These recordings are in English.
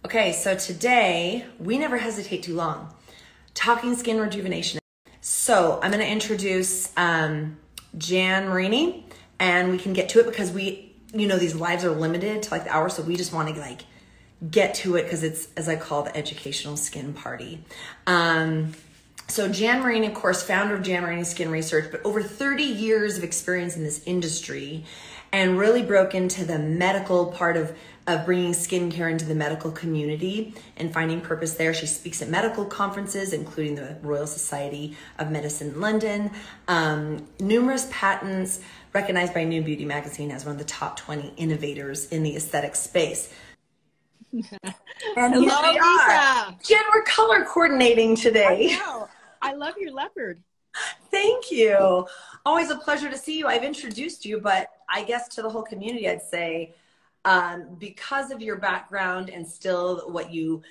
Okay, so today, we never hesitate too long. Talking skin rejuvenation. So I'm going to introduce Jan Marini, and we can get to it because these lives are limited to like the hour, so we just want to like get to it because it's, as I call, the educational skin party. So Jan Marini, of course, founder of Jan Marini Skin Research, but over 30 years of experience in this industry and really broke into the medical part of bringing skincare into the medical community and finding purpose there. She speaks at medical conferences, including the Royal Society of Medicine in London, numerous patents, recognized by New Beauty magazine as one of the top 20 innovators in the aesthetic space. And hello, Lisa. Jen, we're color coordinating today. I know. I love your leopard. Thank you. Always a pleasure to see you. I've introduced you, but I guess to the whole community, I'd say, because of your background and still what you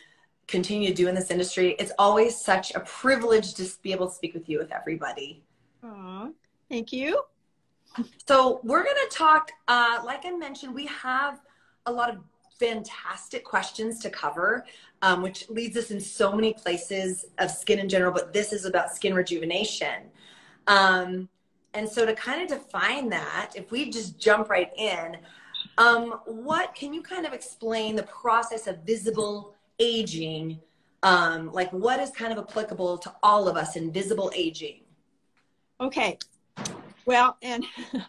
continue to do in this industry, it's always such a privilege to be able to speak with you with everybody. Aw, thank you. So we're going to talk, like I mentioned, we have a lot of fantastic questions to cover, which leads us in so many places of skin in general, but this is about skin rejuvenation. And so to kind of define that, if we just jump right in, what can you kind of explain the process of visible aging? Like what is kind of applicable to all of us in visible aging? Okay. Well, and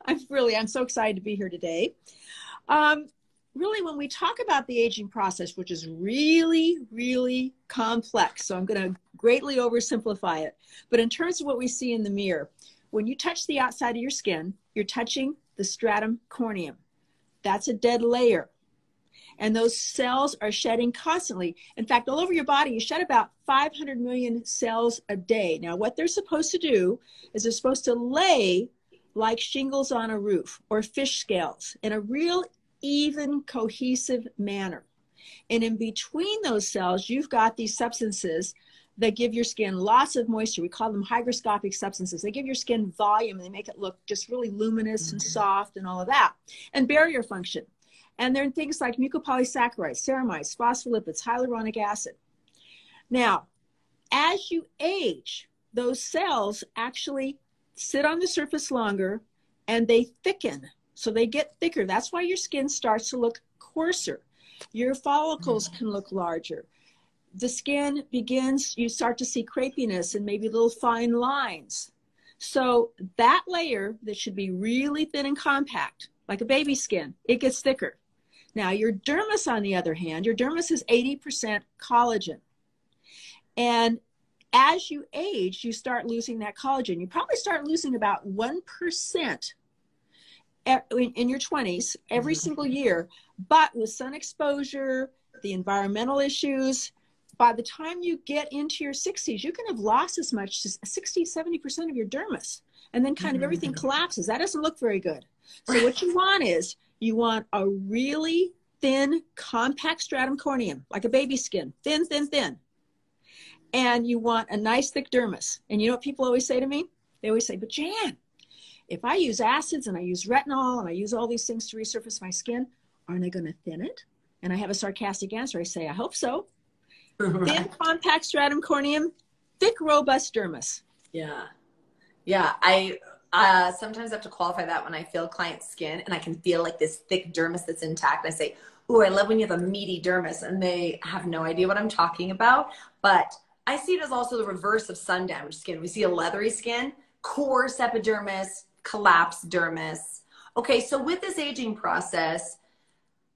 I'm so excited to be here today. Really, when we talk about the aging process, which is really, really complex, so I'm going to greatly oversimplify it. But in terms of what we see in the mirror, when you touch the outside of your skin, you're touching the stratum corneum. That's a dead layer. And those cells are shedding constantly. In fact, all over your body, you shed about 500 million cells a day. Now, what they're supposed to do is they're supposed to lay like shingles on a roof or fish scales in a real even, cohesive manner. And in between those cells, you've got these substances that give your skin lots of moisture. We call them hygroscopic substances. They give your skin volume and they make it look just really luminous and soft and all of that. And barrier function. And there are things like mucopolysaccharides, ceramides, phospholipids, hyaluronic acid. Now, as you age, those cells actually sit on the surface longer and they thicken. So they get thicker. That's why your skin starts to look coarser. Your follicles can look larger. The skin begins, you start to see crepiness and maybe little fine lines. So that layer that should be really thin and compact, like a baby skin, it gets thicker. Now your dermis, on the other hand, your dermis is 80% collagen. And as you age, you start losing that collagen. You probably start losing about 1% in your 20s every single year, but with sun exposure, the environmental issues, by the time you get into your 60s, you can have lost as much as 60-70% of your dermis, and then kind of everything collapses. That doesn't look very good. So what you want is you want a really thin, compact stratum corneum, like a baby skin, thin, thin, thin. And you want a nice thick dermis. And you know what people always say to me? They always say, but Jan, if I use acids and I use retinol and I use all these things to resurface my skin, aren't they going to thin it? And I have a sarcastic answer. I say, I hope so. Thin, compact stratum corneum, thick, robust dermis. Yeah. Yeah. I sometimes have to qualify that when I feel client skin and I can feel like this thick dermis that's intact. I say, ooh, I love when you have a meaty dermis, and they have no idea what I'm talking about. But I see it as also the reverse of sun damaged skin. We see a leathery skin, coarse epidermis, collapsed dermis. Okay, so with this aging process,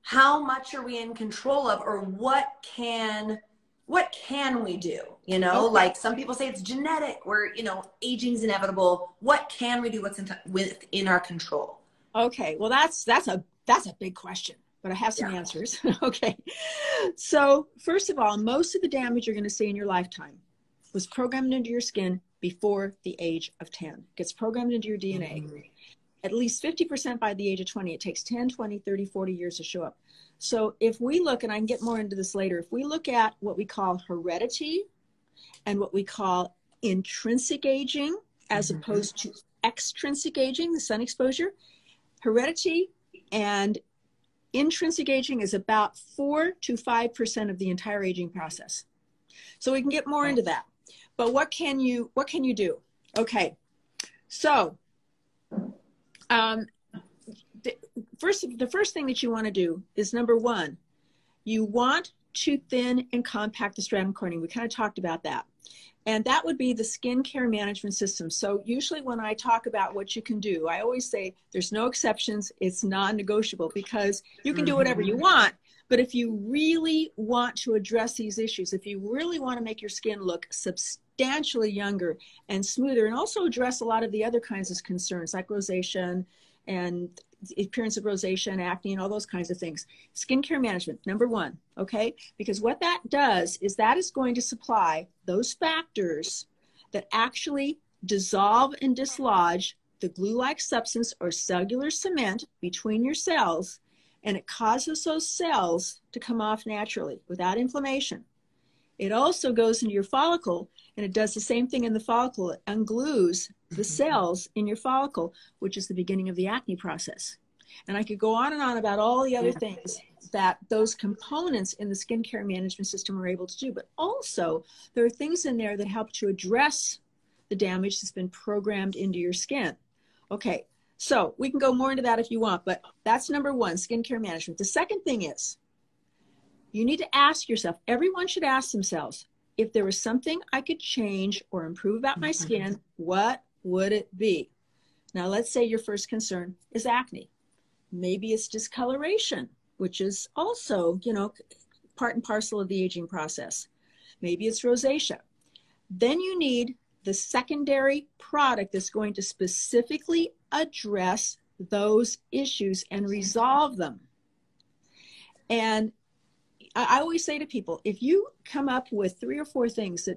how much are we in control of, or what can we do? You know, like some people say it's genetic, where, you know, aging's inevitable. What can we do? What's within our control? Okay, well, that's a big question, but I have some answers. Okay, so first of all, most of the damage you're going to see in your lifetime was programmed into your skin before the age of 10. It gets programmed into your DNA. At least 50% by the age of 20. It takes 10, 20, 30, 40 years to show up. So if we look, and I can get more into this later, if we look at what we call heredity and what we call intrinsic aging, as opposed to extrinsic aging, the sun exposure, heredity and Intrinsic aging is about 4 to 5% of the entire aging process. So we can get more into that. But what can you do? Okay. So the first thing that you want to do is, number one, you want to thin and compact the stratum corneum. We kind of talked about that. And that would be the skincare management system. So usually when I talk about what you can do, I always say there's no exceptions. It's non-negotiable, because you can do whatever you want. But if you really want to address these issues, if you really want to make your skin look substantially younger and smoother, and also address a lot of the other kinds of concerns like rosacea and appearance of rosacea, acne, and all those kinds of things. Skincare management, number one, okay? Because what that does is that is going to supply those factors that actually dissolve and dislodge the glue-like substance or cellular cement between your cells, and it causes those cells to come off naturally without inflammation. It also goes into your follicle, and it does the same thing in the follicle. It unglues the cells in your follicle, which is the beginning of the acne process. And I could go on and on about all the other things that those components in the skincare management system are able to do. But also, there are things in there that help to address the damage that's been programmed into your skin. Okay, so we can go more into that if you want, but that's number one, skincare management. The second thing is, you need to ask yourself, everyone should ask themselves, if there was something I could change or improve about my skin, what would it be? Now, let's say your first concern is acne. Maybe it's discoloration, which is also, you know, part and parcel of the aging process. Maybe it's rosacea. Then you need the secondary product that's going to specifically address those issues and resolve them. And I always say to people, if you come up with 3 or 4 things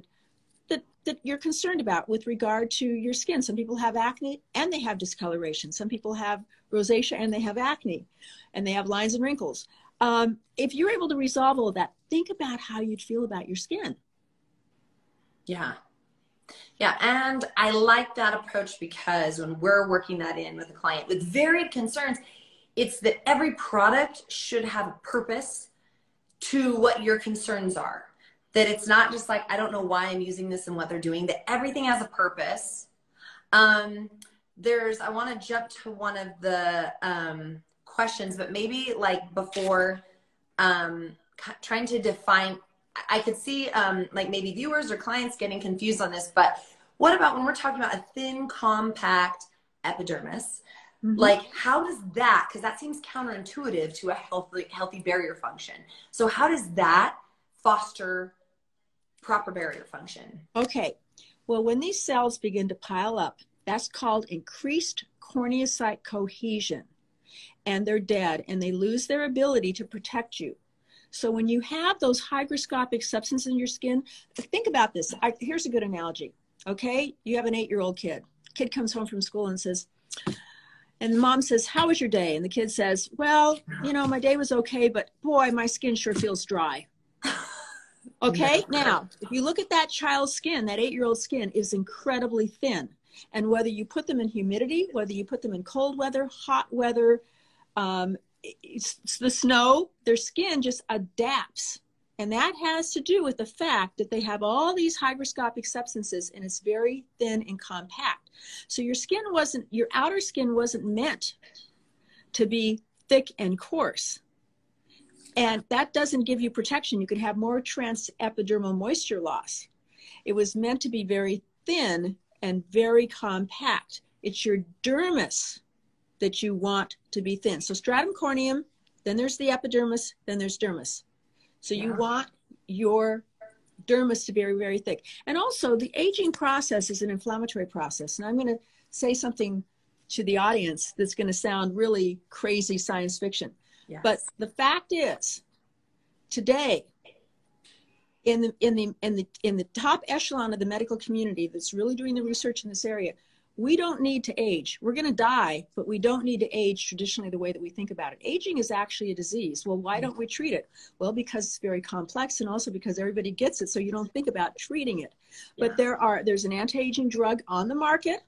that you're concerned about with regard to your skin. Some people have acne and they have discoloration. Some people have rosacea and they have acne and they have lines and wrinkles. If you're able to resolve all of that, think about how you'd feel about your skin. Yeah. Yeah. And I like that approach, because when we're working that in with a client with varied concerns, it's that every product should have a purpose to what your concerns are. That it's not just like, I don't know why I'm using this and what they're doing, that everything has a purpose. I want to jump to one of the questions, but maybe like before trying to define, I could see like maybe viewers or clients getting confused on this, but what about when we're talking about a thin, compact epidermis? Like, how does that, because that seems counterintuitive to a healthy barrier function. So how does that foster proper barrier function? Okay. Well, when these cells begin to pile up, that's called increased corneocyte cohesion. And they're dead, and they lose their ability to protect you. So when you have those hygroscopic substances in your skin, think about this. Here's a good analogy. Okay. You have an 8-year-old kid. Kid comes home from school and says, and mom says, how was your day? And the kid says, well, you know, my day was okay, but boy, my skin sure feels dry. Okay. Now, if you look at that child's skin, that 8-year-old skin is incredibly thin. And whether you put them in humidity, whether you put them in cold weather, hot weather, it's the snow, their skin just adapts. And that has to do with the fact that they have all these hygroscopic substances, and it's very thin and compact. So your outer skin wasn't meant to be thick and coarse. And that doesn't give you protection. You could have more transepidermal moisture loss. It was meant to be very thin and very compact. It's your dermis that you want to be thin. So stratum corneum, then there's the epidermis, then there's dermis. So you want your dermis to be very, very thick. And also the aging process is an inflammatory process. And I'm going to say something to the audience that's going to sound really crazy science fiction. Yes. But the fact is, today, in the top echelon of the medical community that's really doing the research in this area, we don't need to age. We're going to die, but we don't need to age traditionally the way that we think about it. Aging is actually a disease. Well, why don't we treat it? Well, because it's very complex, and also because everybody gets it, so you don't think about treating it. Yeah. But there's an anti-aging drug on the market,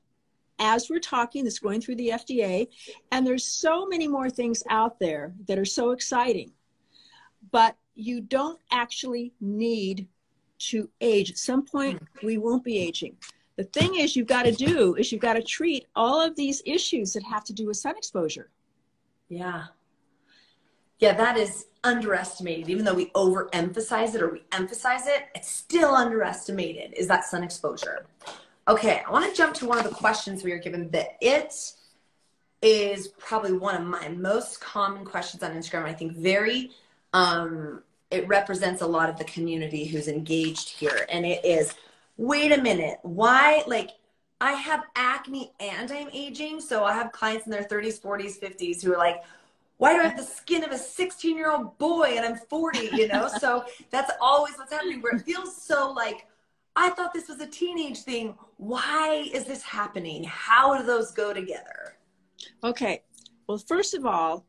as we're talking, it's going through the FDA, and there's so many more things out there that are so exciting, but you don't actually need to age. At some point, we won't be aging. The thing is you've got to treat all of these issues that have to do with sun exposure. Yeah. Yeah, that is underestimated. Even though we overemphasize it or we emphasize it, it's still underestimated, is that sun exposure. Okay, I want to jump to one of the questions we were given that it is probably one of my most common questions on Instagram. I think it represents a lot of the community who's engaged here. And it is, wait a minute, why, like, I have acne and I'm aging. So I have clients in their 30s, 40s, 50s who are like, why do I have the skin of a 16-year-old boy and I'm 40, you know? So that's always what's happening, where it feels so like, I thought this was a teenage thing. Why is this happening? How do those go together? Okay. Well, first of all,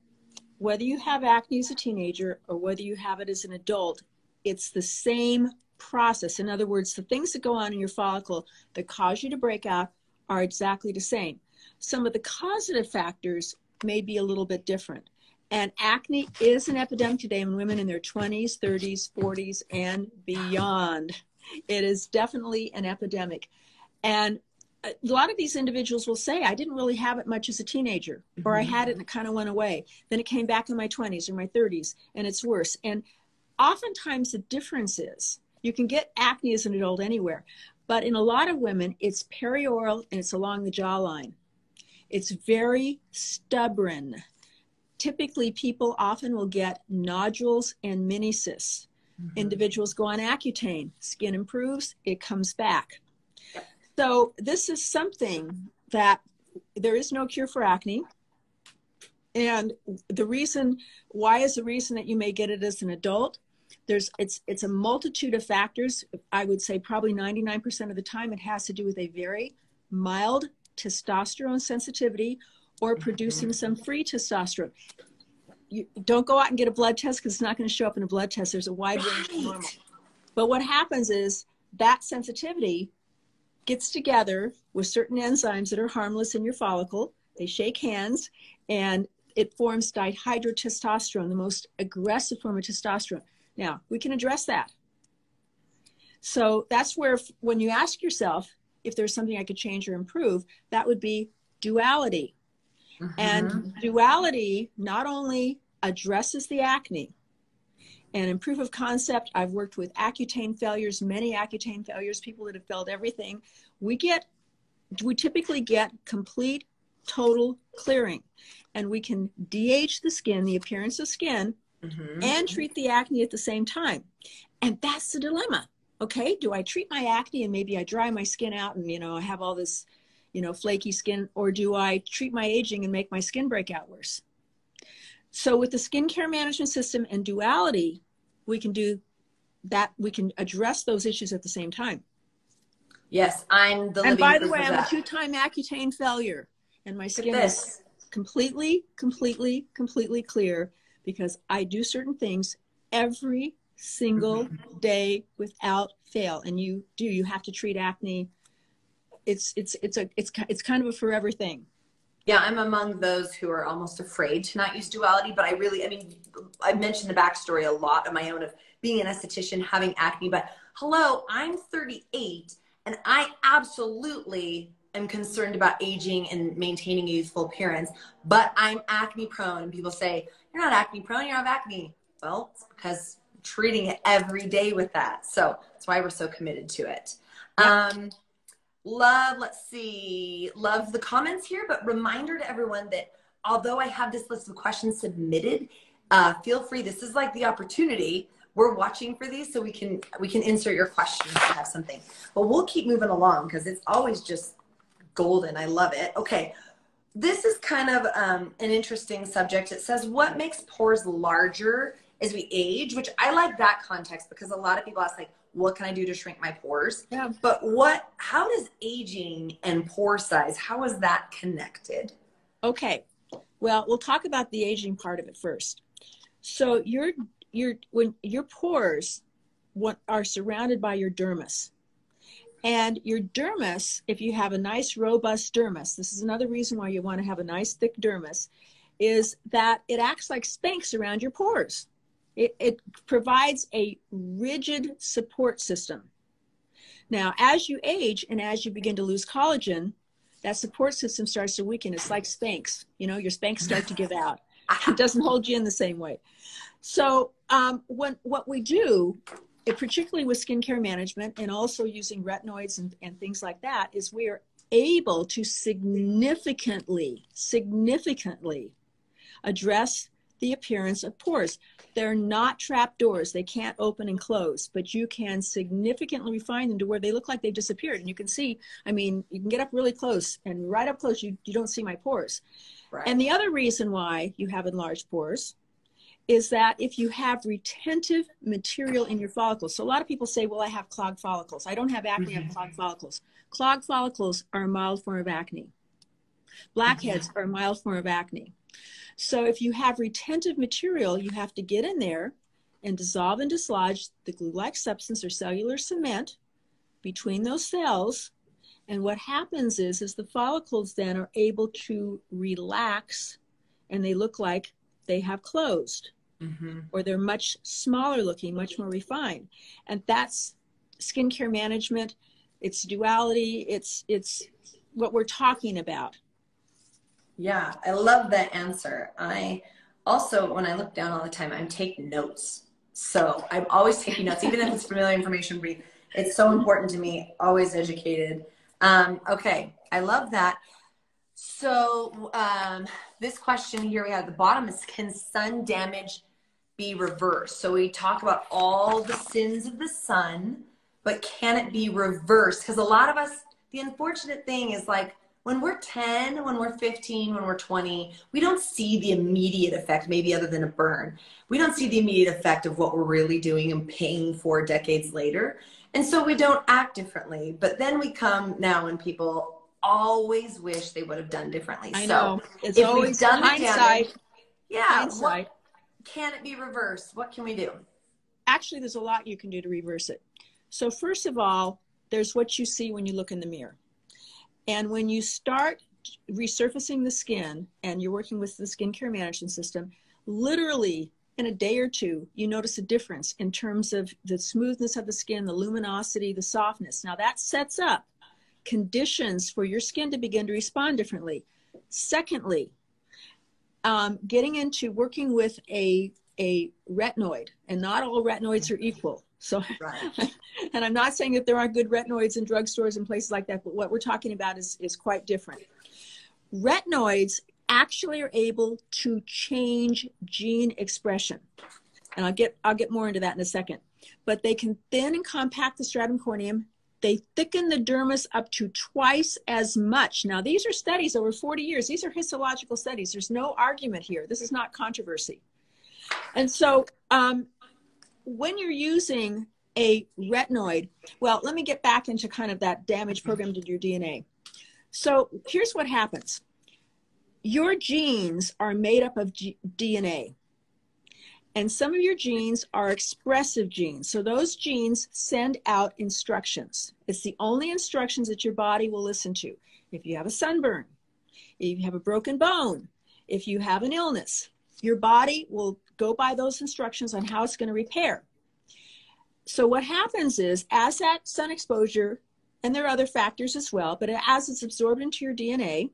whether you have acne as a teenager or whether you have it as an adult, it's the same process. In other words, the things that go on in your follicle that cause you to break out are exactly the same. Some of the causative factors may be a little bit different. And acne is an epidemic today in women in their 20s, 30s, 40s, and beyond. It is definitely an epidemic. And a lot of these individuals will say, I didn't really have it much as a teenager, or I had it and it kind of went away. Then it came back in my 20s or my 30s, and it's worse. And oftentimes the difference is you can get acne as an adult anywhere, but in a lot of women, it's perioral and it's along the jawline. It's very stubborn. Typically, people often will get nodules and mini cysts. Individuals go on Accutane, skin improves, it comes back. So this is something that there is no cure for acne. And the reason that you may get it as an adult, it's a multitude of factors. I would say probably 99% of the time it has to do with a very mild testosterone sensitivity or producing some free testosterone. You don't go out and get a blood test because it's not going to show up in a blood test. There's a wide range of normal. But what happens is that sensitivity gets together with certain enzymes that are harmless in your follicle. They shake hands and it forms dihydrotestosterone, the most aggressive form of testosterone. Now, we can address that. So that's where, when you ask yourself if there's something I could change or improve, that would be duality. And duality not only addresses the acne, and in proof of concept, I've worked with Accutane failures, many Accutane failures, people that have failed everything. We typically get complete, total clearing. And we can de-age the skin, the appearance of skin, and treat the acne at the same time. And that's the dilemma. Okay, do I treat my acne and maybe I dry my skin out and, you know, I have all this, you know, flaky skin, or do I treat my aging and make my skin break out worse? So with the skincare management system and duality, we can do that. We can address those issues at the same time. Yes, I'm the living And by the proof way, of I'm a that. 2-time Accutane failure, and my skin is completely clear because I do certain things every single day without fail. And you have to treat acne. It's kind of a forever thing. Yeah, I'm among those who are almost afraid to not use duality, but I mentioned the backstory a lot of my own of being an esthetician, having acne, but hello, I'm 38 and I absolutely am concerned about aging and maintaining a youthful appearance, but I'm acne prone. And people say, you're not acne prone, you have acne. Well, it's because I'm treating it every day with that. So that's why we're so committed to it. Yep. Love the comments here, but reminder to everyone that although I have this list of questions submitted, feel free, this is like the opportunity. We're watching for these so we can insert your questions if you have something. But we'll keep moving along because it's always just golden. I love it. Okay. This is kind of an interesting subject. It says, what makes pores larger as we age? Which I like that context because a lot of people ask, like, what can I do to shrink my pores? Yeah. But how does aging and pore size, how is that connected? Okay. Well, we'll talk about the aging part of it first. So when your pores are surrounded by your dermis, And your dermis, if you have a nice robust dermis, this is another reason why you want to have a nice thick dermis, is that it acts like Spanx around your pores. It provides a rigid support system. Now, as you age and as you begin to lose collagen, that support system starts to weaken. It's like Spanx. You know, your Spanx start to give out. It doesn't hold you in the same way. So what we do, particularly with skincare management and also using retinoids and things like that, is we are able to significantly address the appearance of pores. They're not trap doors. They can't open and close, but you can significantly refine them to where they look like they've disappeared. And you can see, I mean, you can get up really close, and right up close, you don't see my pores. Right. And the other reason why you have enlarged pores is that if you have retentive material in your follicles. So a lot of people say, well, I have clogged follicles. I don't have acne, I have clogged follicles. Clogged follicles are a mild form of acne. Blackheads are a mild form of acne. So if you have retentive material, you have to get in there and dissolve and dislodge the glue-like substance or cellular cement between those cells. And what happens is the follicles then are able to relax, and they look like they have closed, or they're much smaller looking, much more refined. And that's skincare management. It's duality. It's what we're talking about. Yeah, I love that answer. I also, when I look down all the time, I'm taking notes. So I'm always taking notes, even if it's familiar information. It's so important to me, always educated. Okay, I love that. So this question here we have at the bottom is, can sun damage be reversed? So we talk about all the sins of the sun, but can it be reversed? Because a lot of us, the unfortunate thing is, like, when we're 10, when we're 15, when we're 20, we don't see the immediate effect, maybe other than a burn. We don't see the immediate effect of what we're really doing and paying for decades later. And so we don't act differently. But then we come now when people always wish they would have done differently. I know. It's if always we've done hindsight. The damage, hindsight. Can it be reversed? What can we do? Actually, there's a lot you can do to reverse it. So first of all, there's what you see when you look in the mirror. And when you start resurfacing the skin and you're working with the skincare management system, literally in a day or two, you notice a difference in terms of the smoothness of the skin, the luminosity, the softness. Now that sets up conditions for your skin to begin to respond differently. Secondly, getting into working with a retinoid, and not all retinoids are equal. So, right. And I'm not saying that there aren't good retinoids in drugstores and places like that, but what we're talking about is quite different. Retinoids actually are able to change gene expression. And I'll get more into that in a second. But they can thin and compact the stratum corneum. They thicken the dermis up to twice as much. Now, these are studies over 40 years. These are histological studies. There's no argument here. This is not controversy. And so, when you're using a retinoid, well, let me get back into kind of that damage programmed into your DNA. So here's what happens. Your genes are made up of DNA. And some of your genes are expressive genes. So those genes send out instructions. It's the only instructions that your body will listen to. If you have a sunburn, if you have a broken bone, if you have an illness, your body will go by those instructions on how it's going to repair. So what happens is, as that sun exposure, and there are other factors as well, but as it's absorbed into your DNA,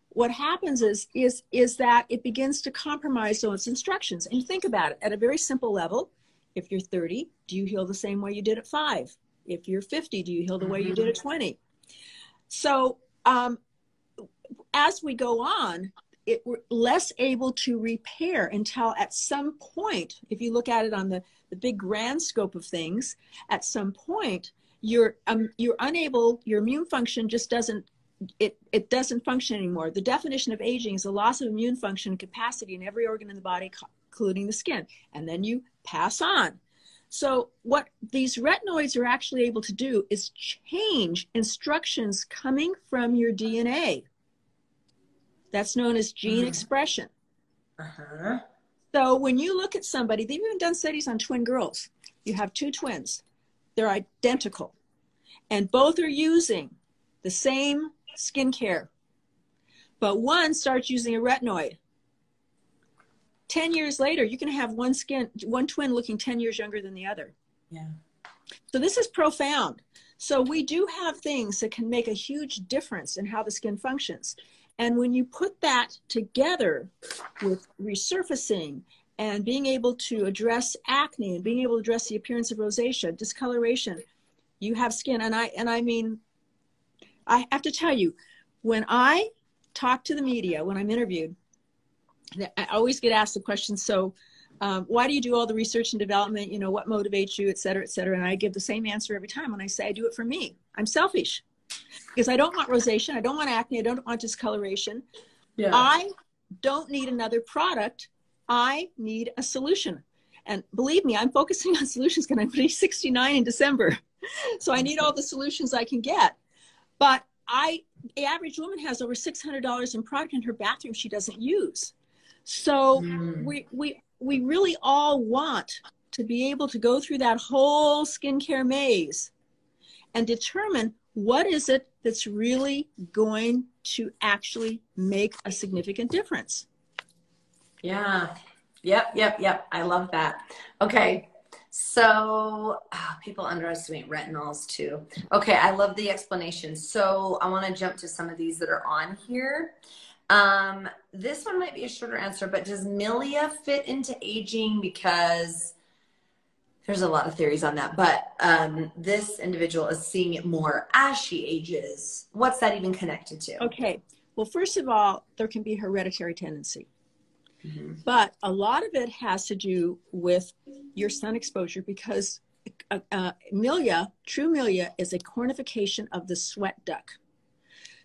what happens is that it begins to compromise those instructions. And think about it at a very simple level. If you're 30, do you heal the same way you did at 5? If you're 50, do you heal the way you did at 20? So as we go on, we're less able to repair until at some point, if you look at it on the big grand scope of things, at some point you're unable, your immune function just doesn't function anymore. The definition of aging is a loss of immune function and capacity in every organ in the body, including the skin, and then you pass on. So what these retinoids are actually able to do is change instructions coming from your DNA. That's known as gene expression. So when you look at somebody, they've even done studies on twin girls. You have two twins. They're identical. and both are using the same skincare, but one starts using a retinoid, 10 years later, you can have one twin looking 10 years younger than the other. Yeah. So this is profound. So we do have things that can make a huge difference in how the skin functions. And when you put that together with resurfacing and being able to address acne and being able to address the appearance of rosacea, discoloration, you have skin. And I mean, I have to tell you, when I talk to the media, when I'm interviewed, I always get asked the question, so why do you do all the research and development? You know, what motivates you, et cetera, et cetera. And I give the same answer every time when I say I do it for me. I'm selfish because I don't want rosacea. I don't want acne. I don't want discoloration. Yeah. I don't need another product. I need a solution. And believe me, I'm focusing on solutions because I'm going to be 69 in December. So I need all the solutions I can get. But the average woman has over $600 in product in her bathroom she doesn't use. So we really all want to be able to go through that whole skincare maze and determine what is it that's really going to actually make a significant difference. Yeah. Yep. I love that. Okay. So people underestimate retinols too. Okay. I love the explanation. So I want to jump to some of these that are on here. This one might be a shorter answer, but does milia fit into aging? Because there's a lot of theories on that, but this individual is seeing it more as she ages. What's that even connected to? Okay. Well, first of all, there can be hereditary tendency. But a lot of it has to do with your sun exposure because milia, true milia, is a cornification of the sweat duct.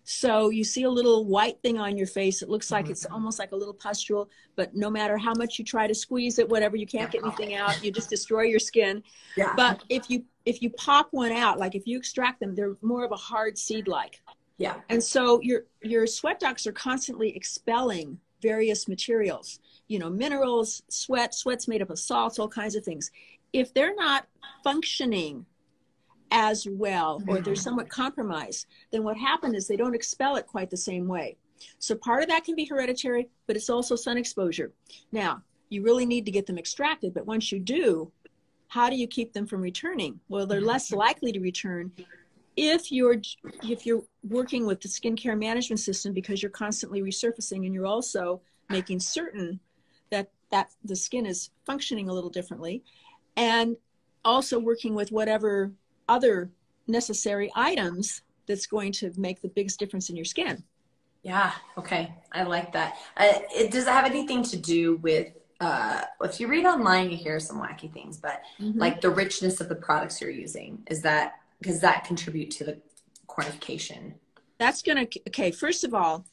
So you see a little white thing on your face. It looks like it's almost like a little pustule, but no matter how much you try to squeeze it, whatever, you can't get anything out. You just destroy your skin. Yeah. But if you pop one out, like if you extract them, they're more of a hard seed-like. Yeah. And so your sweat ducts are constantly expelling various materials, you know, minerals, sweat's made up of salts, all kinds of things. If they're not functioning as well, or they're somewhat compromised, then what happens is they don't expel it quite the same way. So part of that can be hereditary, but it's also sun exposure. Now, you really need to get them extracted, but once you do, how do you keep them from returning? Well, they're less likely to return if you're working with the skincare management system because you're constantly resurfacing and you're also making certain that the skin is functioning a little differently, and also working with whatever other necessary items that's going to make the biggest difference in your skin. Yeah. Okay. I like that. Does it have anything to do with, if you read online, you hear some wacky things, but like the richness of the products you're using, does that contribute to the cornification? That's going to, okay. First of all,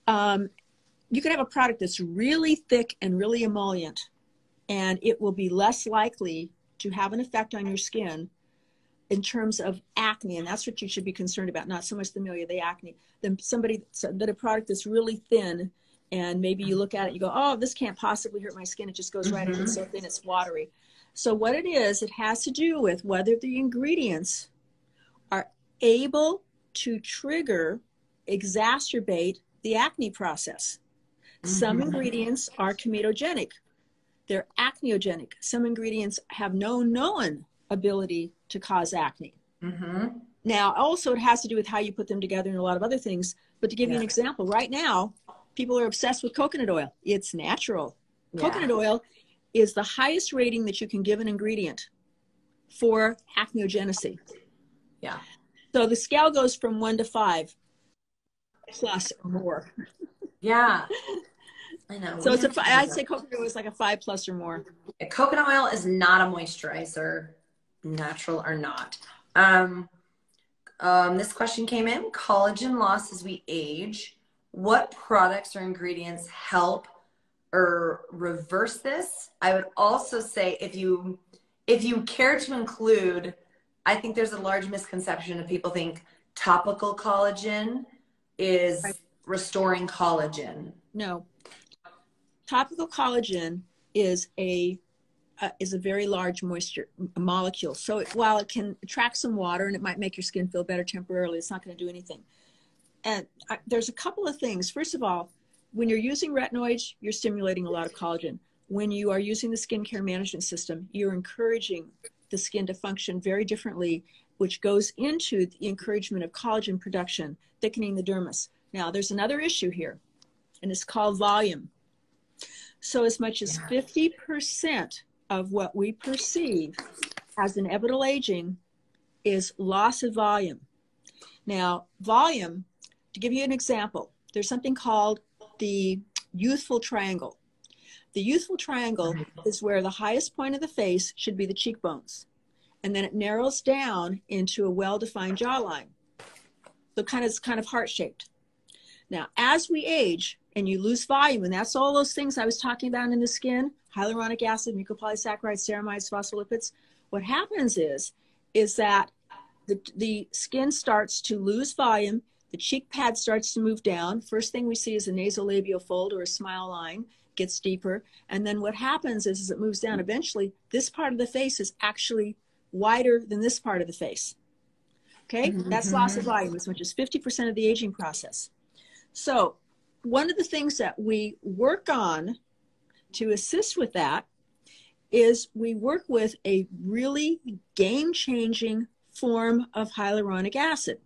you could have a product that's really thick and really emollient, and it will be less likely to have an effect on your skin in terms of acne, and that's what you should be concerned about, not so much the milia, the acne. Then a product that's really thin, and maybe you look at it, you go, oh, this can't possibly hurt my skin. It just goes right in. It's so thin, it's watery. So what it is, it has to do with whether the ingredients are able to trigger, exacerbate the acne process. Some ingredients are comedogenic. They're acneogenic. Some ingredients have no known ability to cause acne. Now, also it has to do with how you put them together and a lot of other things. But to give you an example, right now, people are obsessed with coconut oil. It's natural. Coconut oil is the highest rating that you can give an ingredient for acneogenicity. Yeah. So the scale goes from 1 to 5 plus or more. Yeah. I know. So I'd say coconut oil is like a 5 plus or more. Coconut oil is not a moisturizer, natural or not. This question came in: collagen loss as we age. What products or ingredients help or reverse this? I would also say if you care to include, I think there's a large misconception of people think topical collagen is restoring collagen. No. Topical collagen is a is a very large moisture molecule. So while it can attract some water and it might make your skin feel better temporarily, it's not going to do anything. And there's a couple of things. First of all, when you're using retinoids, you're stimulating a lot of collagen. When you are using the skincare management system, you're encouraging the skin to function very differently, which goes into the encouragement of collagen production, thickening the dermis. Now, there's another issue here, and it's called volume. So as much as 50% of what we perceive as inevitable aging is loss of volume. Now, volume, to give you an example, there's something called the youthful triangle. The youthful triangle is where the highest point of the face should be the cheekbones. And then it narrows down into a well-defined jawline. So it's kind of heart-shaped. Now, as we age and you lose volume, and that's all those things I was talking about in the skin, hyaluronic acid, mucopolysaccharides, ceramides, phospholipids, what happens is that the skin starts to lose volume, the cheek pad starts to move down. First thing we see is a nasolabial fold or a smile line gets deeper. And then what happens is as it moves down, eventually this part of the face is actually wider than this part of the face. Okay, that's loss of volume, as much as 50% of the aging process. So one of the things that we work on to assist with that is we work with a really game-changing form of hyaluronic acid.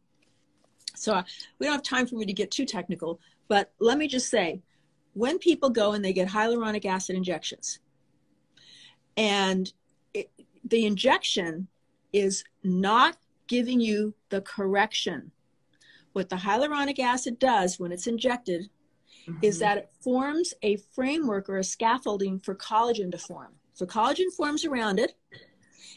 So we don't have time for me to get too technical, but let me just say, when people go and they get hyaluronic acid injections, and the injection is not giving you the correction. What the hyaluronic acid does when it's injected is that it forms a framework or a scaffolding for collagen to form. So collagen forms around it,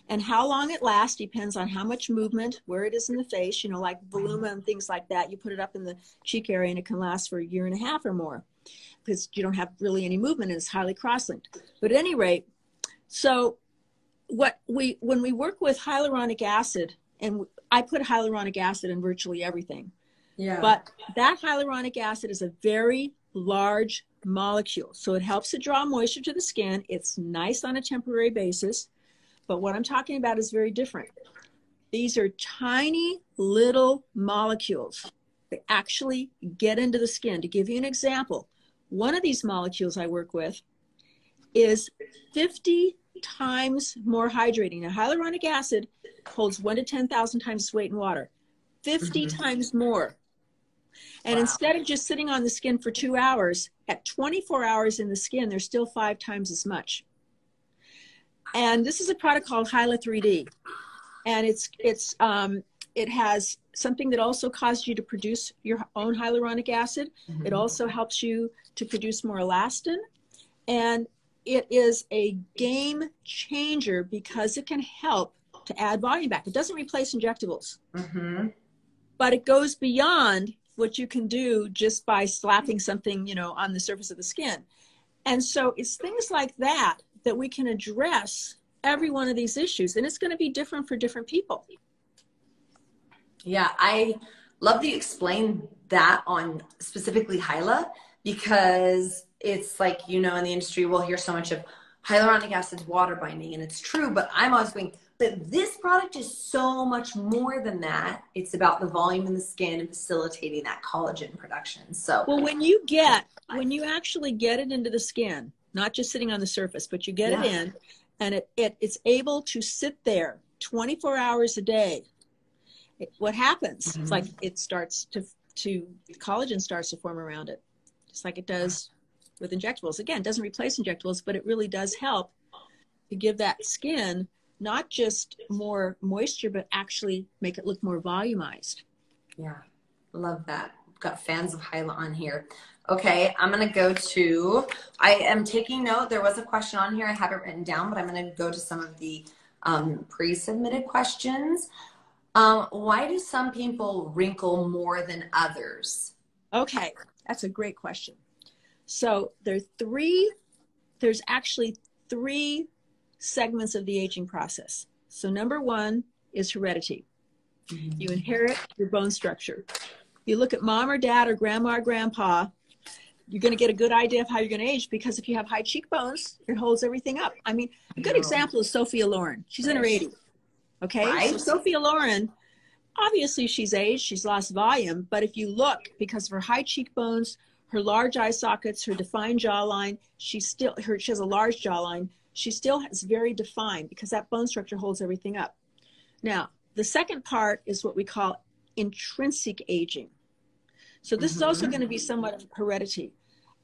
and how long it lasts depends on how much movement, where it is in the face, you know, like voluma and things like that. You put it up in the cheek area and it can last for a year and a half or more because you don't have really any movement and it's highly cross-linked. But at any rate, so when we work with hyaluronic acid, and I put hyaluronic acid in virtually everything, but that hyaluronic acid is a very large molecule. So it helps to draw moisture to the skin. It's nice on a temporary basis. But what I'm talking about is very different. These are tiny little molecules that actually get into the skin. To give you an example, one of these molecules I work with is 50 times more hydrating. Now, hyaluronic acid holds 1 to 10,000 times its weight in water, 50 times more. And instead of just sitting on the skin for 2 hours, at 24 hours in the skin, there's still 5 times as much. And this is a product called Hyla 3D. And it has something that also causes you to produce your own hyaluronic acid. It also helps you to produce more elastin. And it is a game changer because it can help to add volume back. It doesn't replace injectables, but it goes beyond what you can do just by slapping something, you know, on the surface of the skin. And so it's things like that that we can address every one of these issues. And it's going to be different for different people. Yeah, I love that you explained that on specifically Hyla, because it's like, you know, in the industry, we'll hear so much of hyaluronic acid's water binding, and it's true, but I'm always going, but this product is so much more than that. It's about the volume in the skin and facilitating that collagen production. So, well, when you actually get it into the skin, not just sitting on the surface, but you get it in, and it's able to sit there 24 hours a day. What happens? It's like it starts to collagen starts to form around it, just like it does with injectables. Again, it doesn't replace injectables, but it really does help to give that skin not just more moisture, but actually make it look more volumized. Yeah, love that. Got fans of Hyla on here. Okay, I'm going to go to, I am taking note. There was a question on here. I have it written down, but I'm going to go to some of the pre-submitted questions. Why do some people wrinkle more than others? Okay, that's a great question. So there's actually 3 segments of the aging process. So number 1 is heredity. You inherit your bone structure. You look at mom or dad or grandma or grandpa, you're going to get a good idea of how you're going to age, because if you have high cheekbones, it holds everything up. I mean, a good example is Sophia Loren. She's in her 80s. Okay. Right. So Sophia Loren, obviously she's aged, she's lost volume, but if you look, because of her high cheekbones, her large eye sockets, her defined jawline, she has a large jawline. She still has very defined, because that bone structure holds everything up. Now, the second part is what we call intrinsic aging. So this is also going to be somewhat of heredity.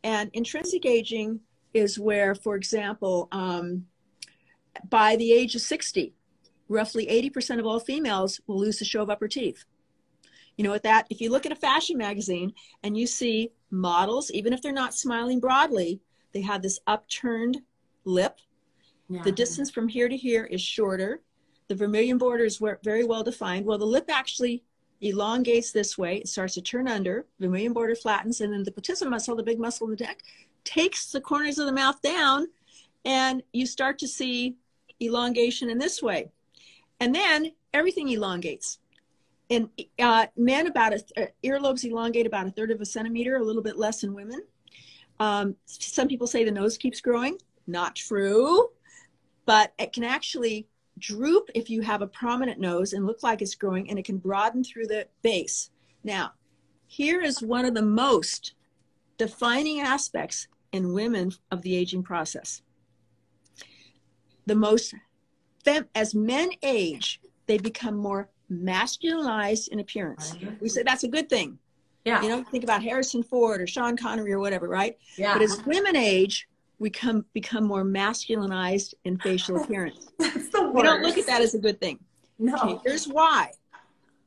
And intrinsic aging is where, for example, by the age of 60, roughly 80% of all females will lose the show of upper teeth. You know what that, if you look at a fashion magazine and you see models, even if they're not smiling broadly, they have this upturned lip. Yeah. The distance from here to here is shorter. The vermilion border is very well defined. Well, the lip actually elongates this way. It starts to turn under, vermilion border flattens, and then the platysma muscle, the big muscle in the neck, takes the corners of the mouth down, and you start to see elongation in this way. And then everything elongates. In men, earlobes elongate about 1/3 of a centimeter, a little bit less in women. Some people say the nose keeps growing. Not true, but it can actually droop if you have a prominent nose and look like it's growing, and it can broaden through the base. Now, here is one of the most defining aspects in women of the aging process. As men age, they become more masculinized in appearance. We say that's a good thing. Yeah. You know, think about Harrison Ford or Sean Connery or whatever, right? Yeah. But as women age, we become more masculinized in facial appearance. That's the worst. We don't look at that as a good thing. No. Okay, here's why.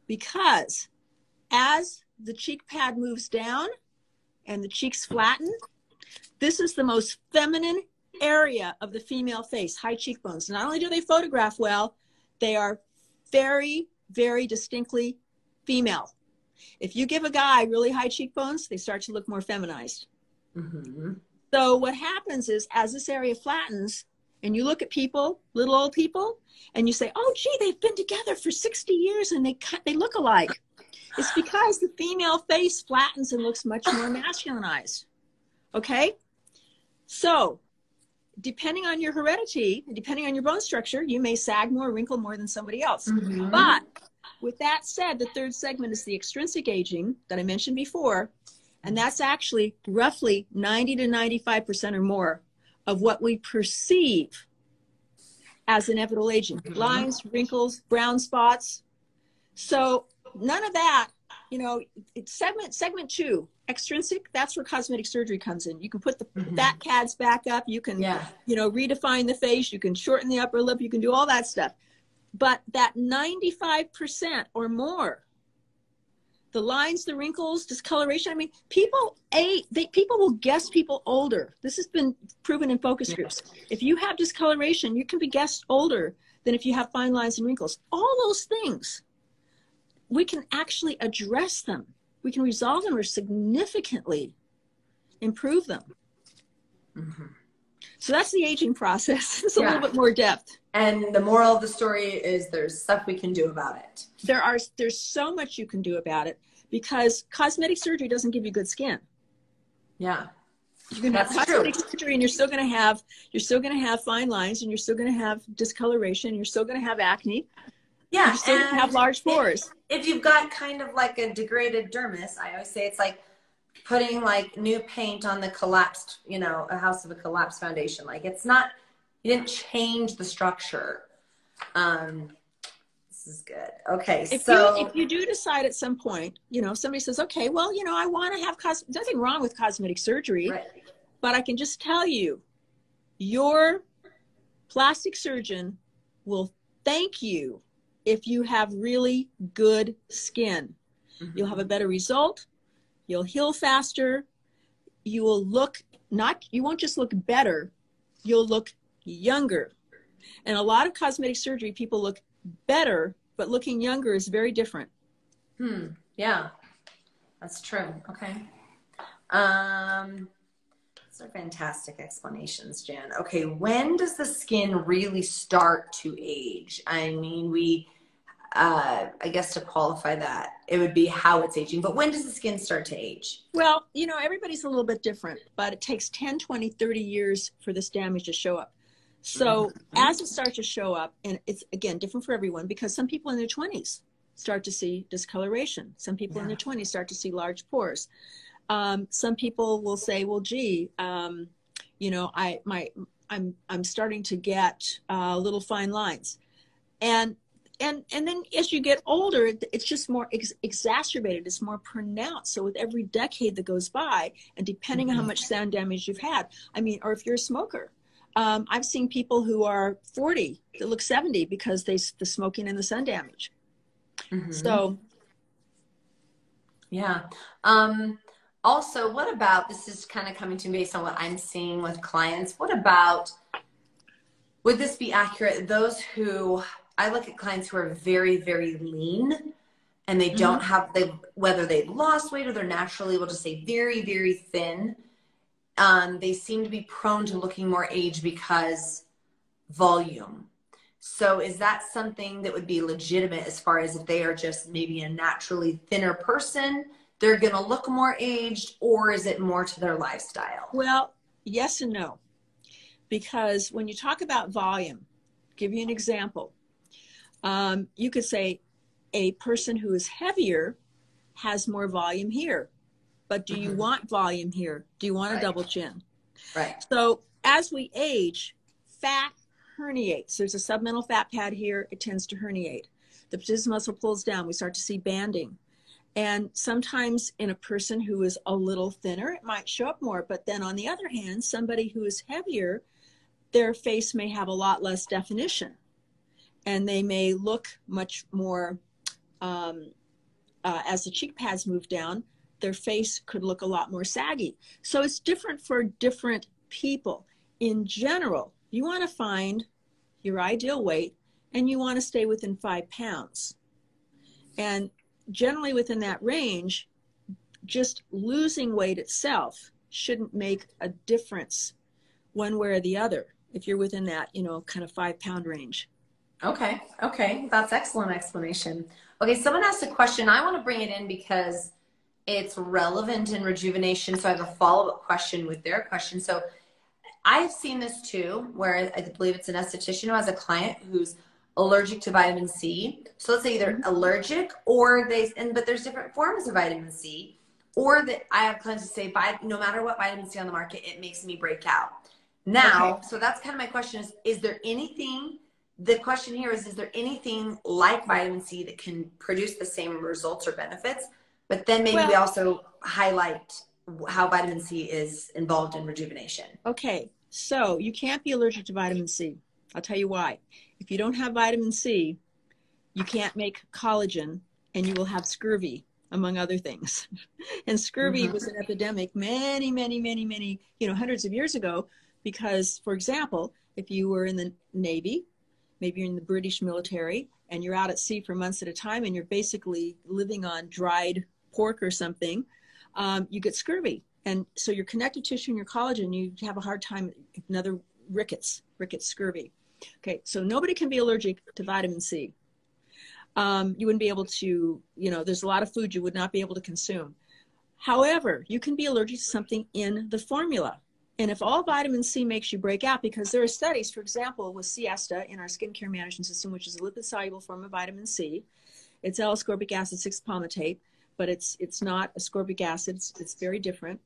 Because as the cheek pad moves down and the cheeks flatten, this is the most feminine area of the female face, high cheekbones. Not only do they photograph well, they are very, very distinctly female. If you give a guy really high cheekbones, they start to look more feminized. Mm-hmm. So what happens is, as this area flattens, and you look at people, little old people, and you say, oh, gee, they've been together for 60 years and they look alike. It's because the female face flattens and looks much more masculinized. Okay? So depending on your heredity, depending on your bone structure, you may sag more, wrinkle more than somebody else. Mm-hmm. But with that said, the third segment is the extrinsic aging that I mentioned before. And that's actually roughly 90 to 95% or more of what we perceive as inevitable aging. Mm-hmm. Lines, wrinkles, brown spots. So none of that, you know, it's segment 2, extrinsic, that's where cosmetic surgery comes in. You can put the fat pads back up. You can, you know, redefine the face. You can shorten the upper lip. You can do all that stuff. But that 95% or more, the lines, the wrinkles, discoloration. I mean, people will guess people older. This has been proven in focus groups. If you have discoloration, you can be guessed older than if you have fine lines and wrinkles. All those things, we can actually address them. We can resolve them or significantly improve them. Mm-hmm. So that's the aging process. It's a little bit more depth. And the moral of the story is there's stuff we can do about it. There's so much you can do about it, because cosmetic surgery doesn't give you good skin. Yeah. You can have cosmetic surgery and you're still going to have fine lines, and you're still going to have discoloration, and you're still going to have acne. Yeah. You're still going to have large pores. If you've got kind of like a degraded dermis, I always say it's like putting like new paint on the collapsed, you know, a house of a collapsed foundation. Like it's not, you didn't change the structure. This is good. Okay. If you do decide at some point, you know, somebody says, okay, well, you know, I want to have nothing wrong with cosmetic surgery, but I can just tell you, your plastic surgeon will thank you if you have really good skin. Mm-hmm. You'll have a better result. You'll heal faster. You will look you won't just look better, you'll look younger. And a lot of cosmetic surgery, people look better, but looking younger is very different. Yeah, that's true. Okay. Those are fantastic explanations, Jan. Okay, when does the skin really start to age? I mean, I guess to qualify that, it would be how it's aging, but when does the skin start to age? Well, you know, everybody's a little bit different, but it takes 10, 20, 30 years for this damage to show up. So as it starts to show up, and it's, again, different for everyone, because some people in their 20s start to see discoloration. Some people in their 20s start to see large pores. Some people will say, well, gee, you know, I'm starting to get little fine lines. And then as you get older, it's just more exacerbated. It's more pronounced. So with every decade that goes by, and depending on how much sound damage you've had, I mean, or if you're a smoker, I've seen people who are 40 that look 70 because the smoking and the sun damage. So, yeah. Also, what about, this is kind of coming to me based on what I'm seeing with clients. What about, would this be accurate? Those who, I look at clients who are very, very lean, and they don't have, whether they've lost weight or they're naturally, we'll just say very, very thin. They seem to be prone to looking more aged because volume. So is that something that would be legitimate as far as if they are just maybe a naturally thinner person, they're going to look more aged, or is it more to their lifestyle? Well, yes and no. Because when you talk about volume, give you an example. You could say a person who is heavier has more volume here. But do you want volume here? Do you want a double chin? Right. So as we age, fat herniates. There's a submental fat pad here. It tends to herniate. The pectoralis muscle pulls down. We start to see banding. And sometimes in a person who is a little thinner, it might show up more. But then on the other hand, somebody who is heavier, their face may have a lot less definition. And they may look much more, as the cheek pads move down, their face could look a lot more saggy. So it's different for different people. In general, you want to find your ideal weight, and you want to stay within 5 pounds. And generally within that range, just losing weight itself shouldn't make a difference one way or the other if you're within that, you know, kind of 5 pound range. Okay. Okay. That's excellent explanation. Okay. Someone asked a question. I want to bring it in because it's relevant in rejuvenation. So I have a follow-up question with their question. So I've seen this too, where I believe it's an esthetician who has a client who's allergic to vitamin C. So let's say either allergic or but there's different forms of vitamin C, or that I have clients who say, no matter what vitamin C on the market, it makes me break out. Now, okay. So that's kind of my question is there anything, the question here is there anything like vitamin C that can produce the same results or benefits? But then maybe we also highlight how vitamin C is involved in rejuvenation. Okay, so you can't be allergic to vitamin C. I'll tell you why. If you don't have vitamin C, you can't make collagen, and you will have scurvy, among other things. And scurvy was an epidemic many, hundreds of years ago, because, for example, if you were in the Navy, maybe you're in the British military, and you're out at sea for months at a time, and you're basically living on dried pork or something, you get scurvy. And so your connective tissue and your collagen, you have a hard time, another rickets scurvy. Okay, so nobody can be allergic to vitamin C. You wouldn't be able to, there's a lot of food you would not be able to consume. However, you can be allergic to something in the formula. And if all vitamin C makes you break out, because there are studies, for example, with Siesta in our skincare management system, which is a lipid-soluble form of vitamin C. It's L-ascorbic acid 6-palmitate, but it's not ascorbic acid. It's very different.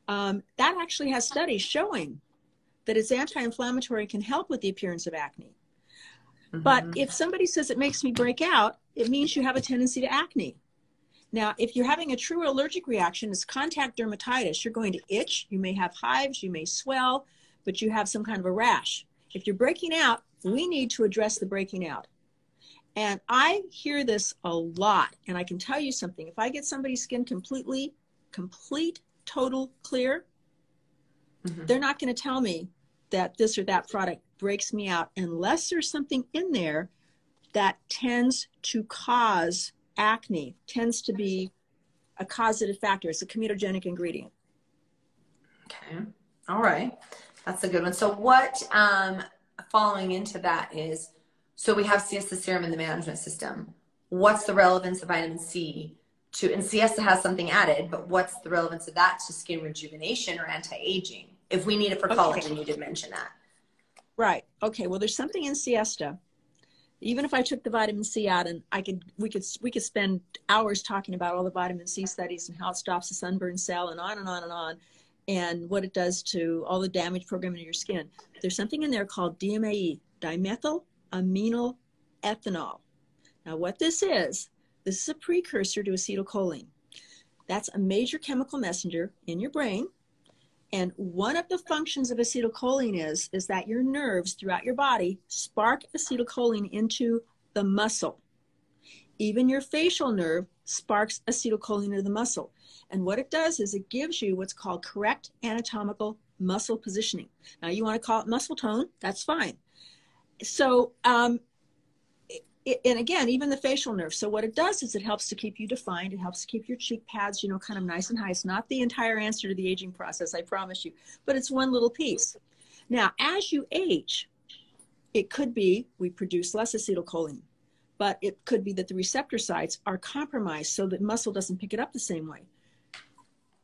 That actually has studies showing that it's anti-inflammatory and can help with the appearance of acne. But if somebody says it makes me break out, it means you have a tendency to acne. Now, if you're having a true allergic reaction, it's contact dermatitis. You're going to itch, you may have hives, you may swell, but you have some kind of a rash. If you're breaking out, we need to address the breaking out. And I hear this a lot, and I can tell you something. If I get somebody's skin complete, total clear, they're not going to tell me that this or that product breaks me out unless there's something in there that tends to cause acne, tends to be a causative factor. It's a comedogenic ingredient. Okay. All right. That's a good one. So what, following into that is, so we have Siesta serum in the management system. What's the relevance of vitamin C and siesta has something added, but what's the relevance of that to skin rejuvenation or anti-aging? If we need it for collagen, you did mention that. Right. Okay. Well, there's something in siesta. Even if I took the vitamin C out, and we could spend hours talking about all the vitamin C studies and how it stops the sunburn cell and on and on and on, and what it does to all the damage programming in your skin. There's something in there called DMAE, dimethyl amyl ethanol. Now, what this is a precursor to acetylcholine. That's a major chemical messenger in your brain. And one of the functions of acetylcholine is that your nerves throughout your body spark acetylcholine into the muscle. Even your facial nerve sparks acetylcholine into the muscle. And what it does is it gives you what's called correct anatomical muscle positioning. Now, you want to call it muscle tone, that's fine. So, and again, even the facial nerve. So what it does is it helps to keep you defined. It helps to keep your cheek pads, kind of nice and high. It's not the entire answer to the aging process, I promise you, but it's one little piece. Now, as you age, it could be we produce less acetylcholine, but it could be that the receptor sites are compromised so that muscle doesn't pick it up the same way.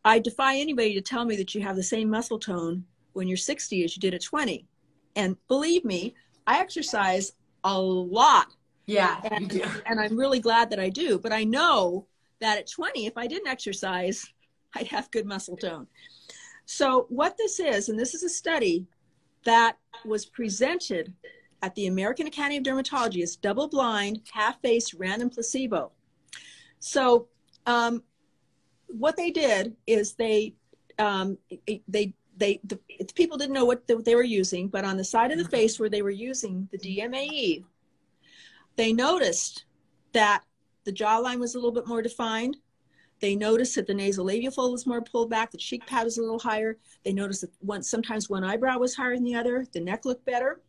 I defy anybody to tell me that you have the same muscle tone when you're 60 as you did at 20. And believe me, I exercise a lot. Yeah, you do. And I'm really glad that I do. But I know that at 20, if I didn't exercise, I'd have good muscle tone. So what this is, and this is a study that was presented at the American Academy of Dermatology, is double-blind, half-face, random placebo. So what they did is the people didn't know what they were using, but on the side of the face where they were using the DMAE, they noticed that the jawline was a little bit more defined. They noticed that the nasolabial fold was more pulled back. The cheek pad was a little higher. They noticed that sometimes one eyebrow was higher than the other. The neck looked better.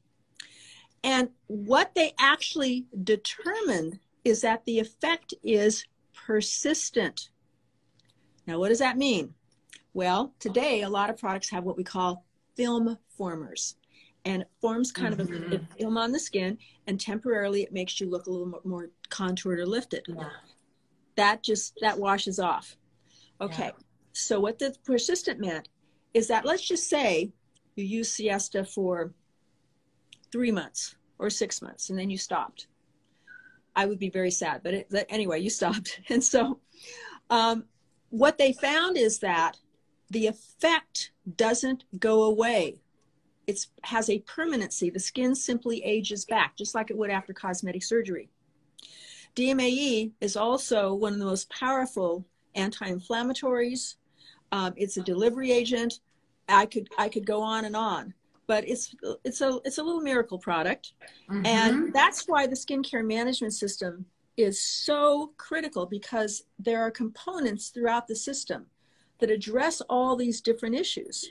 And what they actually determined is that the effect is persistent. Now, what does that mean? Well, today, a lot of products have what we call film formers. And it forms kind of a film on the skin, and temporarily it makes you look a little more contoured or lifted. Yeah. That washes off. Okay, so what the persistent meant is that, let's just say you use siesta for 3 months or 6 months, and then you stopped. I would be very sad, but anyway, you stopped. And so what they found is that the effect doesn't go away. It has a permanency. The skin simply ages back, just like it would after cosmetic surgery. DMAE is also one of the most powerful anti-inflammatories. It's a delivery agent. I could go on, but it's a little miracle product, and that's why the skincare management system is so critical, because there are components throughout the system that address all these different issues.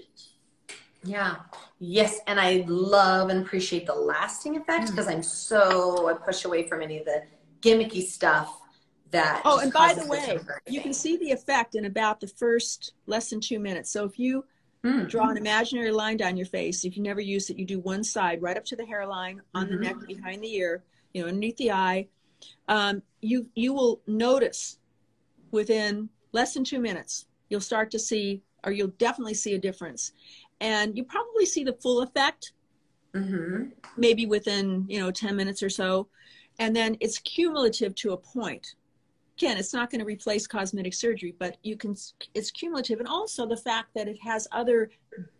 Yeah. Yes. And I love and appreciate the lasting effect, because I push away from any of the gimmicky stuff that. Oh, and by the way, you can see the effect in about the first less than 2 minutes. So if you draw an imaginary line down your face, if you never use it, you do one side right up to the hairline, on the neck, behind the ear, underneath the eye. You will notice within less than 2 minutes, you'll start to see, or you'll definitely see a difference. And you probably see the full effect maybe within 10 minutes or so, and then it's cumulative to a point. Again, it's not going to replace cosmetic surgery, but it's cumulative. And also the fact that it has other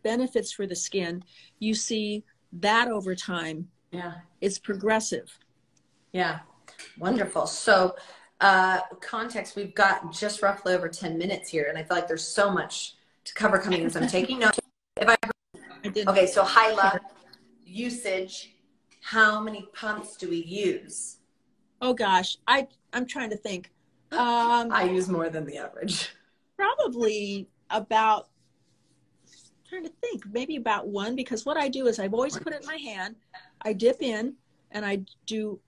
benefits for the skin, you see that over time. Yeah, it's progressive. Yeah, wonderful. So context, we've got just roughly over 10 minutes here, and I feel like there's so much to cover coming in, so I'm taking notes. Okay, so Hyla usage, how many pumps do we use? Oh gosh, I'm trying to think. I use more than the average. Probably about, trying to think, maybe about 1, because what I do is I've always put it in my hand, I dip in, and I do,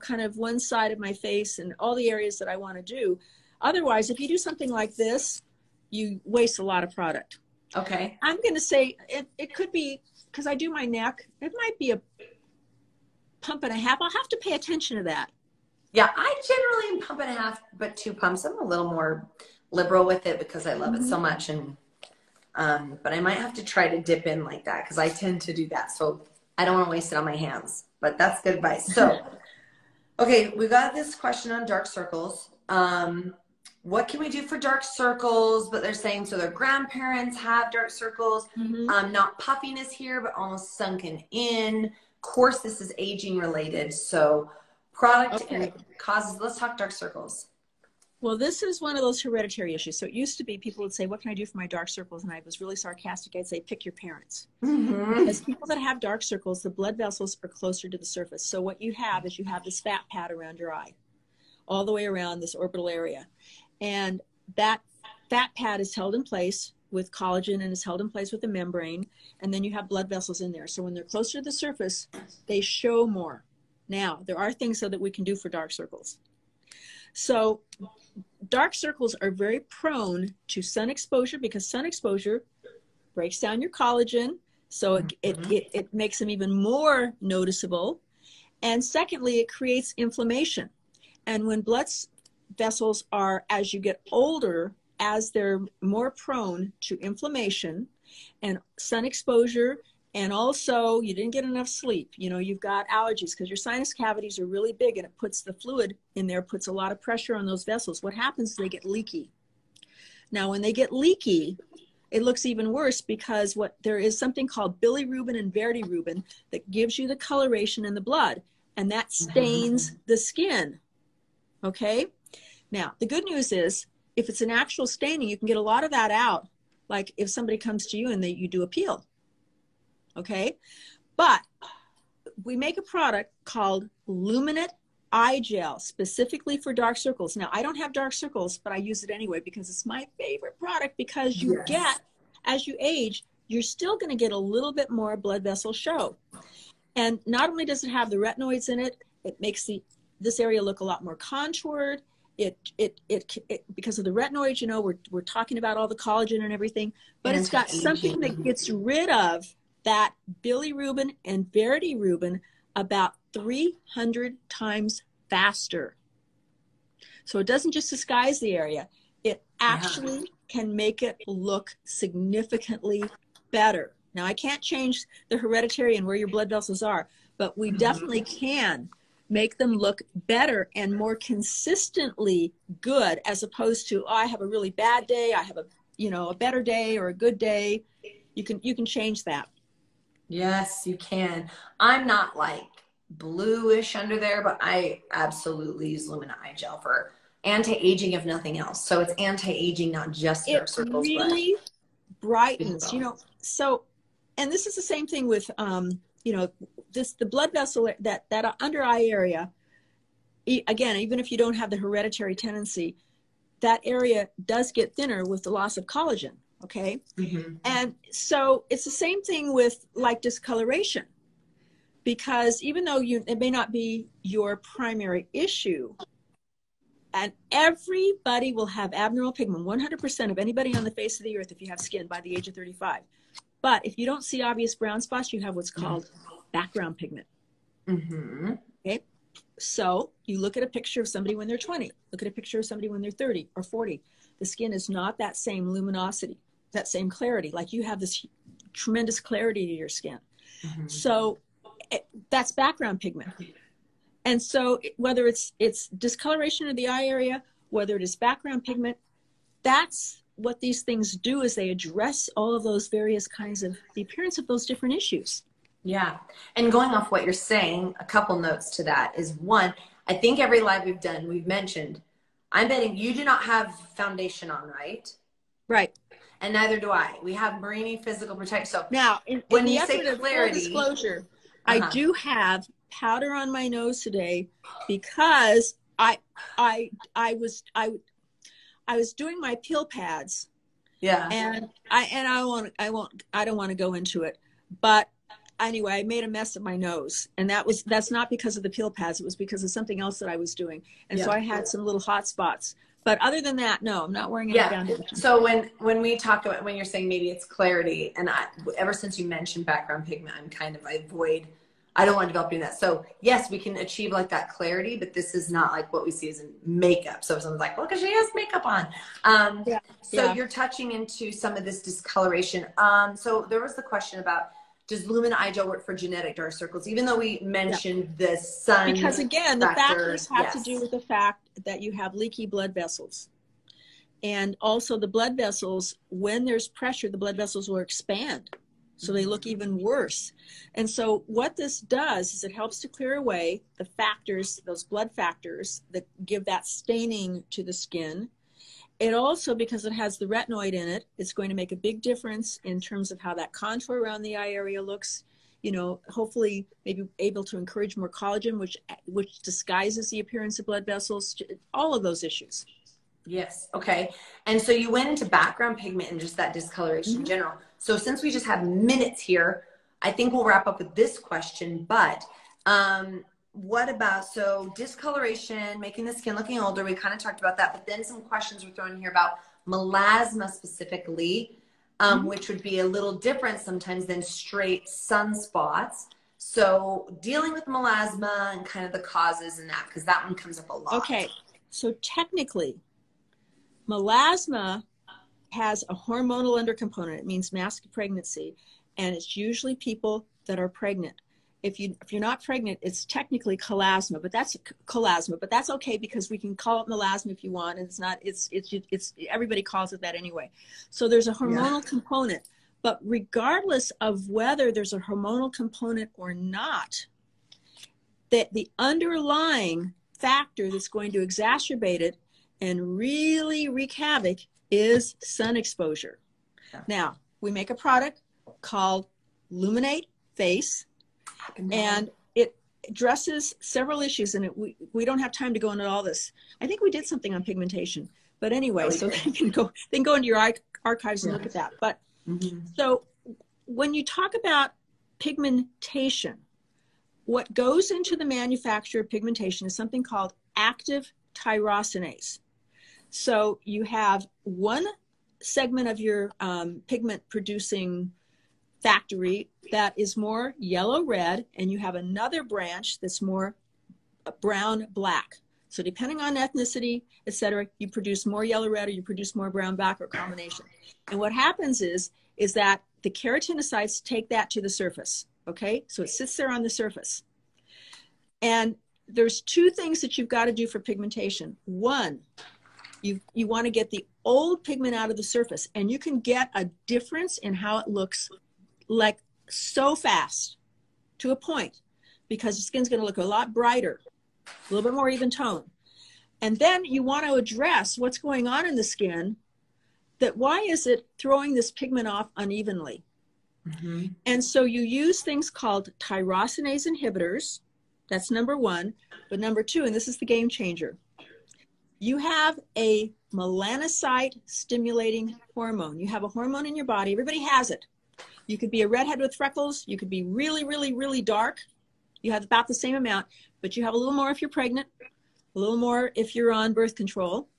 kind of one side of my face and all the areas that I want to do. Otherwise, if you do something like this, you waste a lot of product. Okay. I'm going to say it could be, because I do my neck, it might be a pump and a half. I'll have to pay attention to that. Yeah, I generally pump and a half, but 2 pumps. I'm a little more liberal with it because I love it so much. And but I might have to try to dip in like that because I tend to do that. So I don't want to waste it on my hands. But that's good advice. So, okay, we got this question on dark circles. What can we do for dark circles? But they're saying so their grandparents have dark circles. Not puffiness here, but almost sunken in. Of course, this is aging related. So product and causes. Let's talk dark circles. Well, this is one of those hereditary issues. So it used to be people would say, what can I do for my dark circles? And I was really sarcastic. I'd say, pick your parents. Because people that have dark circles, the blood vessels are closer to the surface. So what you have is you have this fat pad around your eye, all the way around this orbital area. And that fat pad is held in place with collagen and is held in place with a membrane. And then you have blood vessels in there. So when they're closer to the surface, they show more. Now, there are things so that we can do for dark circles. So dark circles are very prone to sun exposure because sun exposure breaks down your collagen. So it makes them even more noticeable. And secondly, it creates inflammation. And when blood vessels are, as you get older, as they're more prone to inflammation and sun exposure, and also you didn't get enough sleep, you know, you've got allergies because your sinus cavities are really big and it puts the fluid in there, puts a lot of pressure on those vessels. What happens is they get leaky. Now, when they get leaky, it looks even worse because there is something called bilirubin and verdirubin that gives you the coloration in the blood, and that stains the skin. Okay? Now, the good news is if it's an actual staining, you can get a lot of that out. Like if somebody comes to you and you do a peel. Okay, but we make a product called Luminant eye gel specifically for dark circles. Now, I don't have dark circles, but I use it anyway because it's my favorite product because you get, as you age, you're still going to get a little bit more blood vessel show. And not only does it have the retinoids in it, it makes this area look a lot more contoured. It because of the retinoids, you know, we're talking about all the collagen and everything, but it's got something that gets rid of that bilirubin and verdirubin about 300 times faster. So it doesn't just disguise the area, it actually can make it look significantly better. Now, I can't change the hereditary and where your blood vessels are, but we definitely can make them look better and more consistently good, as opposed to, oh, I have a really bad day, I have a better day or a good day. You can change that. Yes, you can. I'm not like bluish under there, but I absolutely use Luminant eye gel for anti-aging, if nothing else. So it's anti-aging, not just dark circles. It really brightens, you know. So, and this is the same thing with, you know, the blood vessel, that under eye area, again, even if you don't have the hereditary tendency, that area does get thinner with the loss of collagen. Okay. And so it's the same thing with like discoloration, because even though it may not be your primary issue, and everybody will have abnormal pigment, 100% of anybody on the face of the earth, if you have skin by the age of 35. But if you don't see obvious brown spots, you have what's called background pigment. Okay. So you look at a picture of somebody when they're 20, look at a picture of somebody when they're 30 or 40. The skin is not that same luminosity, that same clarity. Like you have this tremendous clarity to your skin. So that's background pigment. And so whether it's discoloration of the eye area, whether it is background pigment, that's what these things do, is they address all of those various kinds of the appearance of those different issues. Yeah. And going off what you're saying, a couple notes to that is, one, I think every live we've done, we've mentioned, I'm betting you do not have foundation on, right? Right. And neither do I. We have Marini Physical Protect. So now, when you say clarity, disclosure, I do have powder on my nose today because I was doing my pill pads. Yeah. And I don't want to go into it, but anyway, I made a mess of my nose, and that's not because of the peel pads. It was because of something else that I was doing. And so I had some little hot spots. But other than that, no, I'm not wearing any foundation. So when we talk about, when you're saying maybe it's clarity, and ever since you mentioned background pigment, I I don't want to develop doing that. So yes, we can achieve like that clarity, but this is not like what we see as in makeup. So if someone's like, well, because she has makeup on. So you're touching into some of this discoloration. So there was the question about, does Lumen eye gel work for genetic dark circles? Even though we mentioned the sun because again, the factors have to yes. do with the fact that you have leaky blood vessels. And also the blood vessels, when there's pressure, the blood vessels will expand. So they look even worse. And so what this does is it helps to clear away the factors, those blood factors that give that staining to the skin. It also, because it has the retinoid in it, it's going to make a big difference in terms of how that contour around the eye area looks. You know, hopefully maybe able to encourage more collagen, which disguises the appearance of blood vessels, all of those issues. Yes. Okay. And so you went into background pigment and just that discoloration in general. So since we just have minutes here, I think we'll wrap up with this question, but what about, so discoloration, making the skin looking older, we kind of talked about that, but then some questions were thrown here about melasma specifically, which would be a little different sometimes than straight sunspots. So dealing with melasma and kind of the causes and that, because that one comes up a lot. Okay. So technically, melasma has a hormonal undercomponent. It means mask of pregnancy, and it's usually people that are pregnant. If you're not pregnant, it's technically chloasma, but that's okay because we can call it melasma if you want, and it's everybody calls it that anyway. So there's a hormonal component, but regardless of whether there's a hormonal component or not, that the underlying factor that's going to exacerbate it and really wreak havoc is sun exposure. Now, we make a product called Luminate Face, and it addresses several issues, and we don't have time to go into all this. I think we did something on pigmentation, but anyway, so they can go into your archives and look at that. But so when you talk about pigmentation, what goes into the manufacture of pigmentation is something called active tyrosinase. So you have one segment of your pigment producing factory that is more yellow-red, and you have another branch that's more brown-black. So depending on ethnicity, etc., you produce more yellow-red or you produce more brown-black or combination. And what happens is that the keratinocytes take that to the surface, okay? So it sits there on the surface. And there's two things that you've got to do for pigmentation. One, you want to get the old pigment out of the surface, and you can get a difference in how it looks like so fast to a point, because the skin's going to look a lot brighter, a little bit more even tone. And then you want to address what's going on in the skin, that why is it throwing this pigment off unevenly? And so you use things called tyrosinase inhibitors. That's number one. But number two, and this is the game changer, you have a melanocyte stimulating hormone. You have a hormone in your body. Everybody has it. You could be a redhead with freckles. You could be really, really, really dark. You have about the same amount, but you have a little more if you're pregnant, a little more if you're on birth control.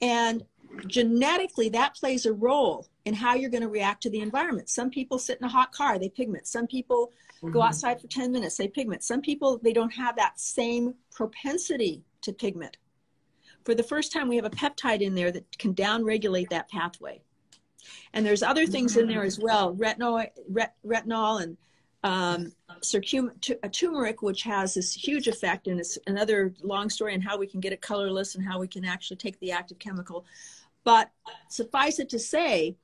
And genetically, that plays a role in how you're going to react to the environment. Some people sit in a hot car, they pigment. Some people go outside for 10 minutes, they pigment. Some people, they don't have that same propensity to pigment. For the first time, we have a peptide in there that can downregulate that pathway. And there's other things in there as well, retinol and turmeric, which has this huge effect, and it's another long story on how we can get it colorless and how we can actually take the active chemical. But suffice it to say,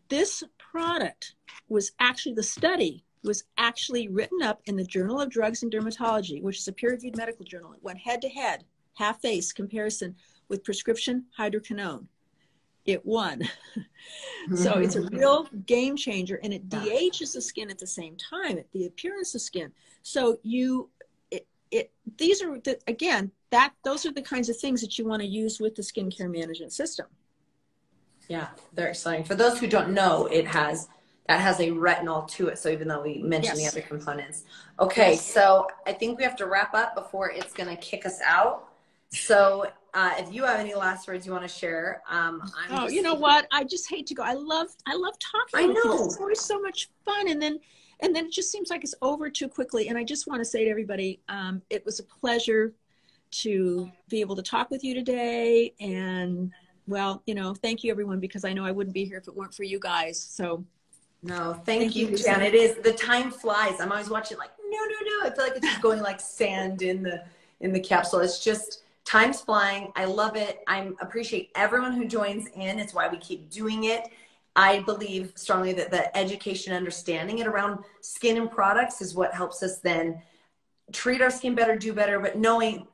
this product was actually, the study was actually written up in the Journal of Drugs and Dermatology, which is a peer-reviewed medical journal. It went head-to-head, half-face comparison with prescription hydroquinone. It won. So it's a real game changer, and it de-ages the skin at the same time, the appearance of skin. So these are those are the kinds of things that you want to use with the skincare management system. Yeah, they're exciting. For those who don't know, that has a retinol to it. So even though we mentioned the other components. Okay, so I think we have to wrap up before it's going to kick us out. So if you have any last words you want to share, you know what? I just hate to go. I love talking. I know. It's always so much fun. And then and then it just seems like it's over too quickly. And I just want to say to everybody, it was a pleasure to be able to talk with you today. And well, you know, thank you everyone, because I know I wouldn't be here if it weren't for you guys. So no, thank you, Jan. It is, the time flies. I'm always watching like, no. I feel like it's just going like sand in the capsule. It's just, time's flying. I love it. I appreciate everyone who joins in. It's why we keep doing it. I believe strongly that the education, understanding it around skin and products is what helps us then treat our skin better, do better, but knowing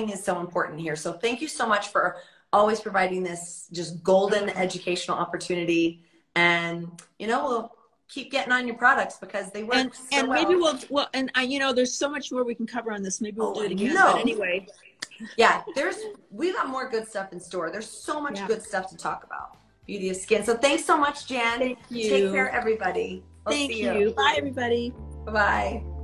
is so important here. So thank you so much for always providing this just golden educational opportunity. And, you know, we'll keep getting on your products because they work and well. maybe we'll and you know, there's so much more we can cover on this. Maybe we'll do it again. No. But anyway. Yeah, we got more good stuff in store. There's so much good stuff to talk about. Beauty of skin. So thanks so much, Jan. Thank you. Take care, everybody. Thank you. Bye, everybody. Bye-bye.